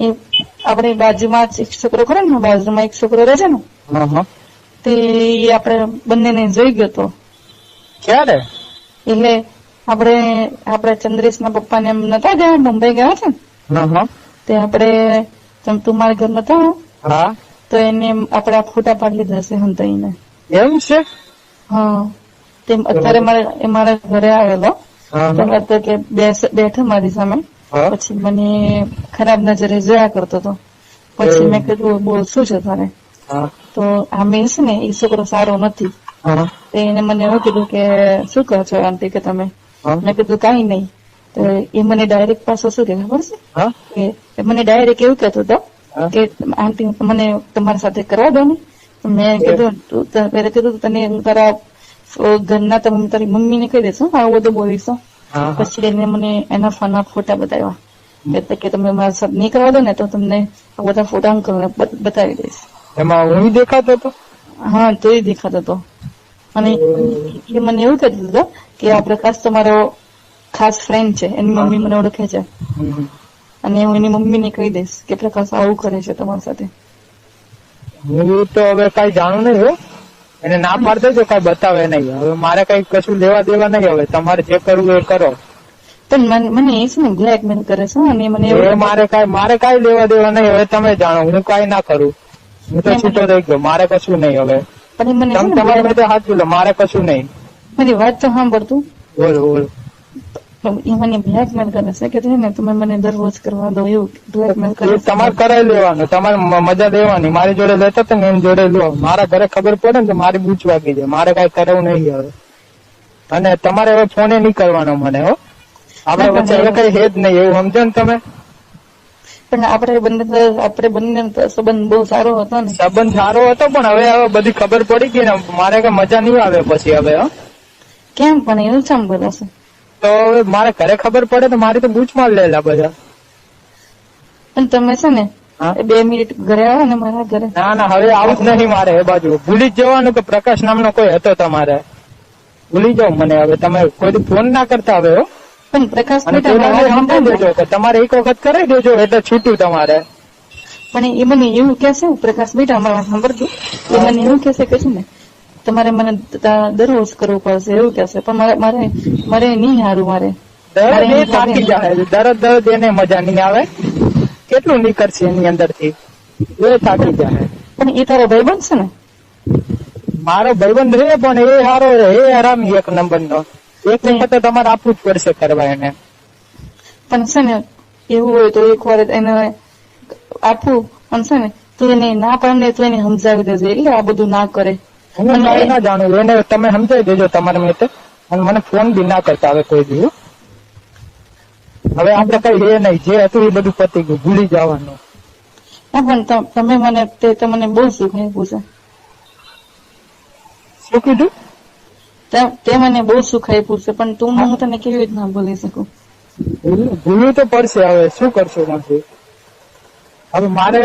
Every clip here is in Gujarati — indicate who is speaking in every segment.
Speaker 1: એ આપણે બાજુમાં જ એક છોકરો ખરો ને, બાજુમાં એક છોકરો રહે છે ને, તે આપણે બંનેને જોઈ ગયો હતો.
Speaker 2: ક્યારે?
Speaker 1: એટલે આપણે ચંદ્રેશના પપ્પાને એમ નતા ગયા, મુંબઈ ગયા છે ને, તે આપણે તું મારા ઘર નતા, તો એને આપણે ફોટા પાડી લીધા છે હંતાઈને.
Speaker 2: એમ છે?
Speaker 1: હા. તેમ અત્યારે મારા ઘરે આવેલો, કે બેઠો મારી સામે, પછી મને ખરાબ નજરે જોયા કરતો હતો. પછી મેં કીધું બોલ શું છે તારે? તો આમે છે ને એ છોકરો સારો નથી. એને મને એવું કીધું કે શું કહો છો આંટી કે તમે? મેં કીધું કઈ નહીં. તો એ મને ડાયરેક્ટ પાછો શું કે ખબર છે કે મને ડાયરેક્ટ એવું કહેતો હતો કે આંટી મને તમારી સાથે કરવા દો ને. મેં કીધું કીધું તને તારા ઘરના તમે તારી મમ્મી ને કહી દેશો આવું બધું બોલીશો. પછી એને મને એના ફોનના ફોટા બતાવ્યા કે તમે મારા સાથે નહીં કરવા દો ને તો તમને બધા ફોટા હું બતાવી દઈશ.
Speaker 2: એમાં હું દેખાતો હતો? હા,
Speaker 1: તો એ દેખાતો હતો. અને એ મને એવું કહેતું હતું કે આ પ્રકાશ તમારો ખાસ ફ્રેન્ડ છે, એની મમ્મી મને ઓળખે છે અને હું એની મમ્મીને કહી દઈશ કે પ્રકાશ આવું કરે છે તમારી સાથે.
Speaker 2: હું તો હવે કઈ જાણું નહીં હો, એને ના પાડ દેજો, કઈ બતાવે નહીં. હવે મારે કઈ કશું લેવા દેવા નહીં. હવે તમારે જે કરવું એ કરો.
Speaker 1: પણ મને એ છે ને બ્લેકમેલ કરે છે અને મને
Speaker 2: મારે કઈ લેવા દેવા નહીં. હવે તમે જાણો, હું કઈ ના કરું. હું તો છૂટો થઈ ગયો, મારે કશું નહીં. હવે તમારે બધું હાથ બોલો, મારે કશું નહીં.
Speaker 1: મારી વાત તો સાંભળતું.
Speaker 2: બોલ બોલ.
Speaker 1: એ મને બ્લેકમેલ કરે છે કે ને તમે મને દરરોજ કરવા દો, એવું બ્લેકમેલ કરે.
Speaker 2: તમારે કરાવી લેવાનું, તમારે મજા દેવાની. મારી જોડે લેતા હતા ને એની જોડે લો. મારા ઘરે ખબર પડે ને તો મારી બૂચ વાગી જાય. મારે કઈ કરવું નહીં હવે. અને તમારે હવે ફોને નહીં કરવાનો મને. હો, આપડે વચ્ચે હવે કઈ હે જ નહીં, એવું સમજો ને તમે.
Speaker 1: પણ આપણે બંને સંબંધ બહુ સારો હતો ને.
Speaker 2: સંબંધ સારો હતો પણ હવે બધી ખબર પડી ગઈ ને, મારે કઈ મજા નહીં આવે પછી હવે.
Speaker 1: કેમ પણ એવું છે બોલાશે?
Speaker 2: તો મારે ઘરે ખબર પડે તો મારી તો બૂચ માર લેલા બધા.
Speaker 1: પણ તમે છે ને 2 મિનિટ ઘરે આવો ને મારા ઘરે.
Speaker 2: ના હવે આવું જ નહીં મારે. એ બાજુ ભૂલી જ જવાનું કે પ્રકાશ નામનો કોઈ હતો તમારે. ભૂલી જાઓ મને હવે. તમે કોઈ ફોન ના કરતા હવે.
Speaker 1: પણ પ્રકાશ
Speaker 2: દેજો કે તમારે એક વખત કરી દેજો એટલે છૂટું તમારે.
Speaker 1: પણ એ મને એવું કહેશે પ્રકાશ બેટા અમારા સાંભળતું, એ મને એવું કહેશે કે છે ને તમારે મને દરરોજ કરવું પડશે એવું કહેશે. પણ મારે નહીં સારું. મારે
Speaker 2: થાકી જાય દરદ એને મજા નહીં આવે. કેટલું નીકળશે એની અંદર થી, એ થાકી જાય.
Speaker 1: પણ એ તારો ભાઈબંધ છે ને?
Speaker 2: મારો ભાઈબંધ રહે પણ એ સારો રહે, એ હરામી એક નંબર નો. એક વખત તમારે આપવું જ પડશે કરવા એને.
Speaker 1: પણ છે ને એવું હોય તો એક વાર એને આપવું. પણ છે ને તું એને ના પાડે તું એને સમજાવી દેજે એટલે આ બધું ના કરે.
Speaker 2: હું કઈ ના જાણું, એને તમે સમજાવી દેજો તમારા માટે. અને મને ફોન બી ના કરતા હવે કોઈ દિવસ. હવે આપડે કઈ એ નહીં, જે હતું એ બધું પતી ગયું, ભૂલી જવાનું.
Speaker 1: હા પણ તમે મને બહુ સુખ આપ્યું છે.
Speaker 2: શું કીધું?
Speaker 1: તે મને બહુ સુખ આપ્યું છે પણ હું તને કેવી રીતના બોલી શકું?
Speaker 2: ભૂલવું તો પડશે. હવે શું કરશો માંથી? હવે મારે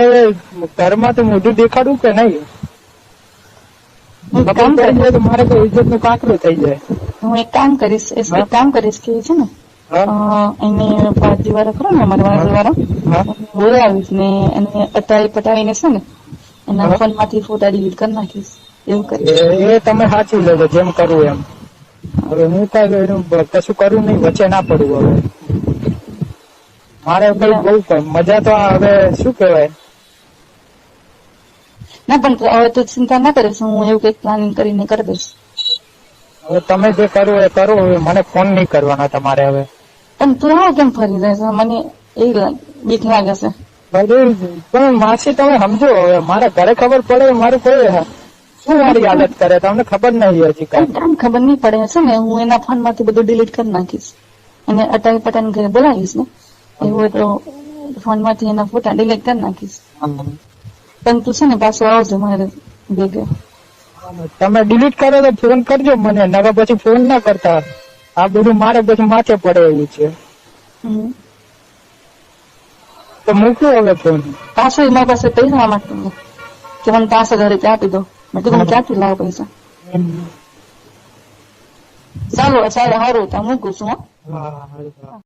Speaker 2: ઘરમાં તો મોઢું દેખાડવું કે નહીં? મારે તો ઇજ્જત નું કાંકરું થઈ જાય.
Speaker 1: હું એક કામ કરીશ કે છે ને એને 5 દિવાળો ખરો ને અમારા વાળા બોલાવીશ ને એને પટાવીને છે ને એના ફોન માંથી ફોટા ડિલીટ કરી નાખીશ. એવું કરીશ.
Speaker 2: એ તમે સાચી લેજો જેમ કરવું એમ. હવે હું કઈ કશું કરવું નહીં, વચ્ચે ના પડવું. હવે મારે બહુ મજા તો હવે શું કેવાય.
Speaker 1: ના પણ હવે તું ચિંતા ના કરીશ, હું એવું કઈક પ્લાનિંગ કરીને કરી દઈશ.
Speaker 2: હવે તમે જે કરવું એ કરો. મને ફોન નહીં કરવાનો તમારે હવે.
Speaker 1: પણ તું આવો કેમ ફરી જાય છે? મને એ બીક લાગે છે.
Speaker 2: પણ માસી તમે સમજો, હવે મારા ઘરે ખબર પડે મારું કોઈ શું મારી આદત કરે તમને ખબર નહીં હજી કઈ.
Speaker 1: ખબર નહીં પડે છે ને હું એના ફોન માંથી બધું ડિલીટ કરી નાખીશ અને અટાઈ પટાઈને ઘરે બોલાવીશ ને એવું હોય તો ફોન માંથી એના ફોટા ડિલીટ કરી નાખીશ. પણ તું છે ને પાછું આવજો મારે ભેગે.
Speaker 2: તમે ડિલીટ કરો તો ફોન કરજો મને, નવા પછી ફોન ના કરતા. આ બધું મારે પછી માથે પડે એવું છે. તો મૂકવું હવે ફોન.
Speaker 1: પાછું મારી પાસે પૈસા માંગતું કે મને 5000 રૂપિયા આપી દો. મેં કીધું ક્યાંથી લાવો પૈસા? ચાલો સારું, મૂકું છું.